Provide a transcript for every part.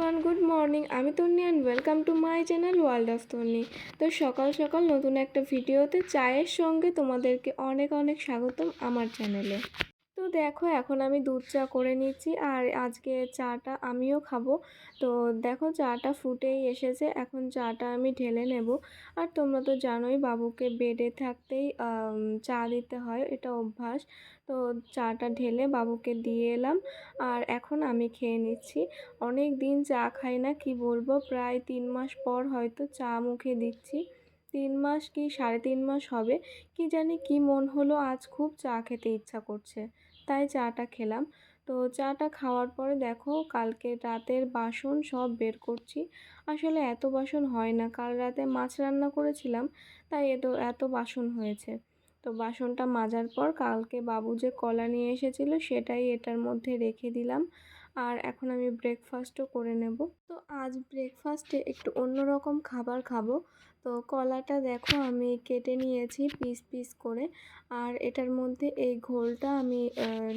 Everyone, good morning. আমি Tonni and welcome to my channel world of Tonni. তো সকাল সকাল নতুন একটা ভিডিওতে চায়ের সঙ্গে তোমাদেরকে অনেক অনেক স্বাগতম আমার চ্যানেলে। তো দেখো, এখন আমি দুধ চা করে নিচ্ছি আর আজকে চাটা আমিও খাবো। তো দেখো, চাটা ফুটেই এসেছে, এখন চাটা আমি ঢেলে নেব। আর তোমরা তো জানোই বাবুকে বেডে থাকতেই চা দিতে হয়, এটা অভ্যাস। তো চাটা ঢেলে বাবুকে দিয়ে এলাম আর এখন আমি খেয়ে নিচ্ছি। অনেক দিন চা খাই না, কি বলবো, প্রায় 3 মাস পর হয়তো চা মুখে দিচ্ছি। 3 মাস কি 3.5 মাস হবে, কি জানি কি মন হলো আজ খুব চা খেতে ইচ্ছা করছে, তাই চাটা খেলাম। তো চাটা খাওয়ার পরে দেখো, কালকে রাতের বাসন সব বের করছি। আসলে এত বাসন হয় না, কাল রাতে মাছ রান্না করেছিলাম, তাই এত বাসন হয়েছে। তো বাসনটা মাজার পর কালকে বাবু যে কলা নিয়ে এসেছিল সেটাই এটার মধ্যে রেখে দিলাম। আর এখন আমি ব্রেকফাস্টও করে নেব। তো আজ ব্রেকফাস্টে একটু অন্যরকম খাবার খাবো। তো কলাটা দেখো আমি কেটে নিয়েছি পিস পিস করে, আর এটার মধ্যে এই ঘোলটা আমি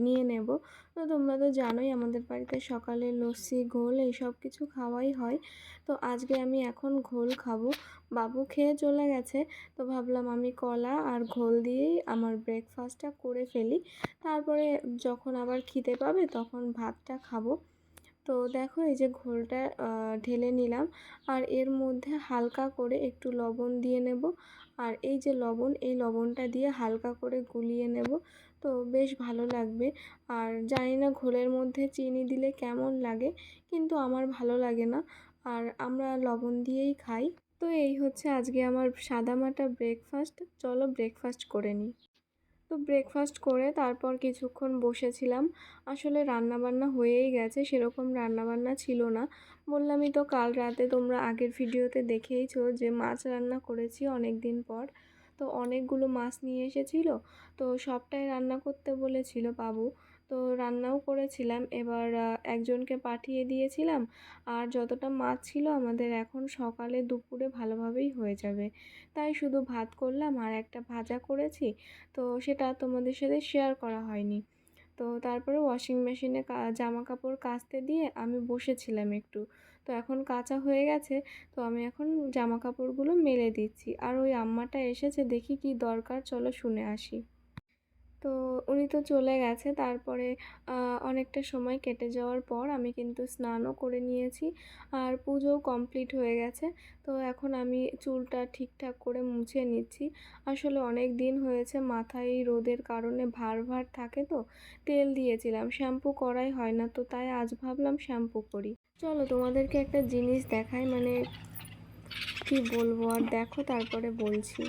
নিয়ে নেব। তো তোমরা তো জানোই আমাদের বাড়িতে সকালে লস্যি, ঘোল এইসব কিছু খাওয়াই হয়। তো আজকে আমি এখন ঘোল খাবো। বাবু খেয়ে চলে গেছে, তো ভাবলাম আমি কলা আর ঘোল দিয়েই আমার ব্রেকফাস্টটা করে ফেলি, তারপরে যখন আবার খিদে পাবে তখন ভাতটা খাবো। তো দেখো, এই যে ঘোলটা ঢেলে নিলাম আর এর মধ্যে হালকা করে একটু লবণ দিয়ে নেব। আর এই যে লবণ, এই লবণটা দিয়ে হালকা করে গুলিয়ে নেব, তো বেশ ভালো লাগবে। আর জানি না ঘোলের মধ্যে চিনি দিলে কেমন লাগে, কিন্তু আমার ভালো লাগে না, আর আমরা লবণ দিয়েই খাই। তো এই হচ্ছে আজকে আমার সাদামাটা ব্রেকফাস্ট। চলো ব্রেকফাস্ট করে নিই। তো ব্রেকফাস্ট করে তারপর কিছুক্ষণ বসেছিলাম। আসলে রান্নাবান্না হয়েই গেছে, সেরকম রান্নাবান্না ছিল না। বললামই তো, কাল রাতে তোমরা আগের ভিডিওতে দেখেইছো যে মাছ রান্না করেছি অনেক দিন পর। তো অনেকগুলো মাছ নিয়ে এসেছিলো, তো সবটাই রান্না করতে বলেছিল বাবু। তো রান্নাও করেছিলাম, এবার একজনকে পাঠিয়ে দিয়েছিলাম। আর যতটা মাছ ছিল আমাদের এখন সকালে দুপুরে ভালোভাবেই হয়ে যাবে, তাই শুধু ভাত করলাম আর একটা ভাজা করেছি। তো সেটা তোমাদের সাথে শেয়ার করা হয়নি। তো তারপরে ওয়াশিং মেশিনে জামা কাপড় কাচতে দিয়ে আমি বসেছিলাম একটু। তো এখন কাচা হয়ে গেছে, তো আমি এখন জামা কাপড়গুলো মেলে দিচ্ছি। আর ওই আম্মাটা এসেছে, দেখি কি দরকার, চলো শুনে আসি। তো উনি তো চলে গেছে, তারপরে অনেকটা সময় কেটে যাওয়ার পর আমি কিন্তু স্নানও করে নিয়েছি আর পুজোও কমপ্লিট হয়ে গেছে। তো এখন আমি চুলটা ঠিকঠাক করে মুছে নিচ্ছি। আসলে অনেক দিন হয়েছে মাথায় এই রোদের কারণে ভার ভার থাকে, তো তেল দিয়েছিলাম, শ্যাম্পু করাই হয় না, তো তাই আজ ভাবলাম শ্যাম্পু করি। চলো তোমাদেরকে একটা জিনিস দেখাই, মানে কি বলবো আর, দেখো তারপরে বলছি।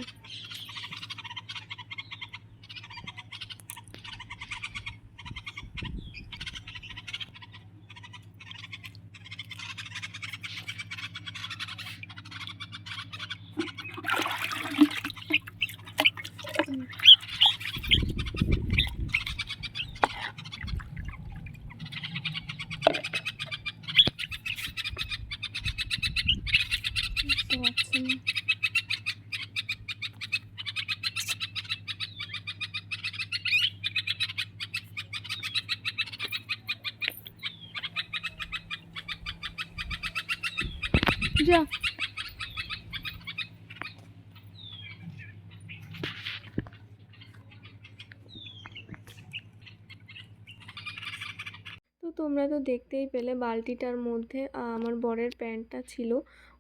বুঝতে পারছি না। যা। তো তোমরা তো দেখতেই পেলে বালতিটার মধ্যে আমার বরের প্যান্টটা ছিল।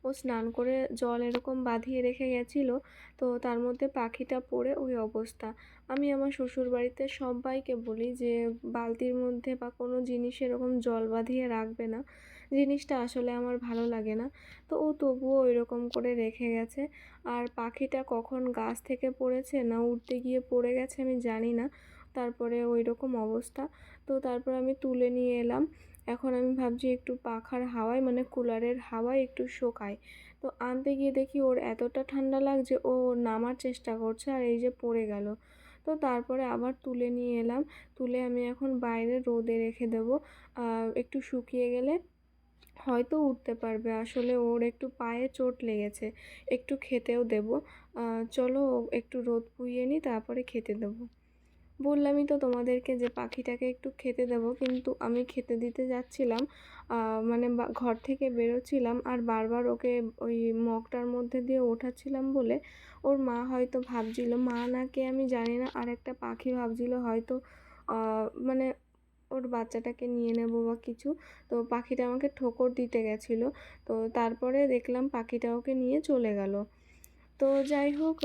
ও স্নান করে জল এরকম বাঁধিয়ে রেখে গেছিলো, তো তার মধ্যে পাখিটা পড়ে ওই অবস্থা। আমি আমার শ্বশুর বাড়িতে সবাইকে বলি যে বালতির মধ্যে বা কোনো জিনিসে এরকম জল বাঁধিয়ে রাখবে না, জিনিসটা আসলে আমার ভালো লাগে না। তো ও তবুও ওইরকম করে রেখে গেছে। আর পাখিটা কখন গাছ থেকে পড়েছে না উড়তে গিয়ে পড়ে গেছে আমি জানি না, তারপরে ওই রকম অবস্থা। তো তারপর আমি তুলে নিয়ে এলাম। এখন আমি ভাবছি একটু পাখার হাওয়ায়, মানে কুলারের হাওয়ায় একটু শোকায়। তো আনতে গিয়ে দেখি ওর এতটা ঠান্ডা লাগছে, ও নামার চেষ্টা করছে আর এই যে পড়ে গেল। তো তারপরে আবার তুলে নিয়ে এলাম। তুলে আমি এখন বাইরে রোদে রেখে দেবো, একটু শুকিয়ে গেলে হয়তো উঠতে পারবে। আসলে ওর একটু পায়ে চোট লেগেছে, একটু খেতেও দেবো। চলো একটু রোদ পুইয়ে নিই, তারপরে খেতে দেবো। বললামই তো তোমাদেরকে যে পাখিটাকে একটু খেতে দেবো, কিন্তু আমি খেতে দিতে যাচ্ছিলাম, মানে ঘর থেকে বেরোচ্ছিলাম আর বারবার ওকে ওই মগটার মধ্যে দিয়ে ওঠাচ্ছিলাম বলে ওর মা হয়তো ভাবছিল, মা নাকি আমি জানি না, আর একটা পাখি ভাবছিল হয়তো মানে ওর বাচ্চাটাকে নিয়ে নেবো বা কিছু। তো পাখিটা আমাকে ঠোকর দিতে গেছিলো, তো তারপরে দেখলাম পাখিটা ওকে নিয়ে চলে গেল। তো যাই হোক,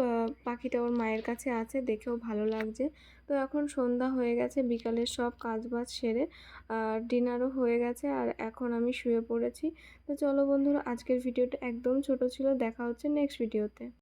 পাখিটা ওর মায়ের কাছে আছে, দেখেও ভালো লাগছে। তো এখন সন্ধ্যা হয়ে গেছে, বিকালের সব কাজবাজ সেরে ডিনারও হয়ে গেছে, আর এখন আমি শুয়ে পড়েছি। তো চলো বন্ধুরা, আজকের ভিডিওটা একদম ছোট ছিল, দেখা হচ্ছে নেক্সট ভিডিওতে।